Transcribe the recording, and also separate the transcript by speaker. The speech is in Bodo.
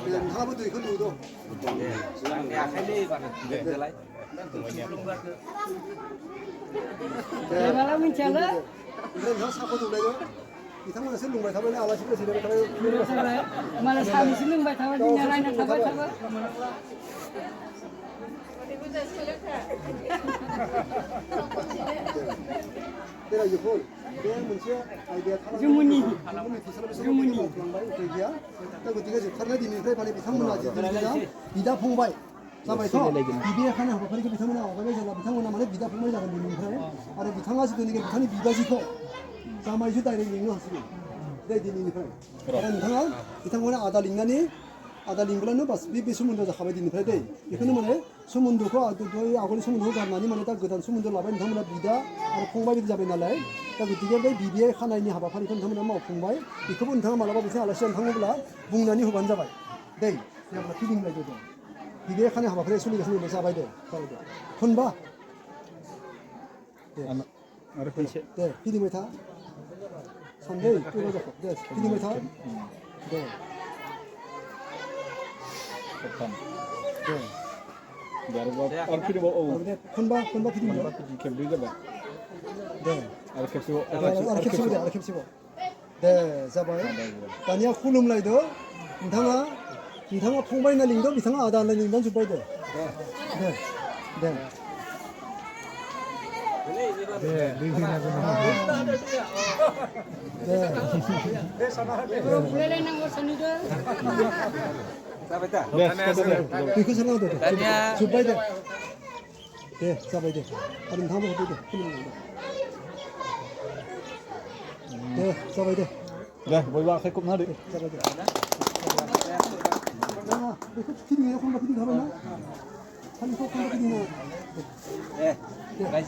Speaker 1: nontonnya itu ikut dulu.
Speaker 2: Yang akhirnya pada jelek.
Speaker 3: malah mencela.
Speaker 1: Ini siapa tuh lagi? Kita mana sih lumbai thaba ni alas itu sih
Speaker 3: Malah kami sih lumbai thaba di nyalain thaba.
Speaker 1: Dia yukul, dia muncul idea thaba.
Speaker 3: Jumuni.
Speaker 1: Jumuni. Lumbai kerja. Tapi ketika karena di negeri paling bitang mana aja. Tidak pungbai. Sampai itu, biaya kan apa kali bitang mana? Apa aja lah bitang mana tidak pungbai jangan di negeri. Ada bitang aja tu negeri bitang ni biaya sih kok. Sama itu dari lingkungan hasil. Dari di negeri. Karena bitang mana ada lingkungan nu pas bibi sumundu dah khabar di negeri deh. Itu mana sumundu ko ada tu agak sumundu kan mana tak gedan sumundu laban bitang mana biaya. Ada pungbai itu jadi nalai. Tapi tiga dari biaya kan ini apa kali kan bitang mana mau pungbai. Itu pun bitang malah bitang alasan bitang mana bungnani huban jabai. Deh, yang mana feeling lagi tu. Biaya kan apa kali sulit sulit macam apa deh. Kon ba.
Speaker 4: Ada kunci.
Speaker 1: Deh, feeling macam. Sunday itu aja kok. Deh, feeling macam. Deh.
Speaker 4: Ketam.
Speaker 1: Deh.
Speaker 4: Biar buat orang kiri bawa.
Speaker 1: Kon ba feeling macam.
Speaker 4: Kebiri juga.
Speaker 1: Deh.
Speaker 4: Ada kebiri.
Speaker 1: Ada kebiri. Deh, sabar. Tanya kulum lagi tu. Intanga pungbai na lingdo bitanga ada na lingdan jupai deh. Deh. Deh.
Speaker 3: Boleh nang urusan itu.
Speaker 2: Sampai tak?
Speaker 1: Ikut sana tu. Jupai deh. Deh, sabar deh. Ada intanga betul deh. Deh, sabar deh.
Speaker 4: Dah, boleh bawa saya kup nari.
Speaker 1: Sabar deh. ikut feeling ya, kon ba feeling habe na? Kan ko kon ba feeling na?
Speaker 2: Baik,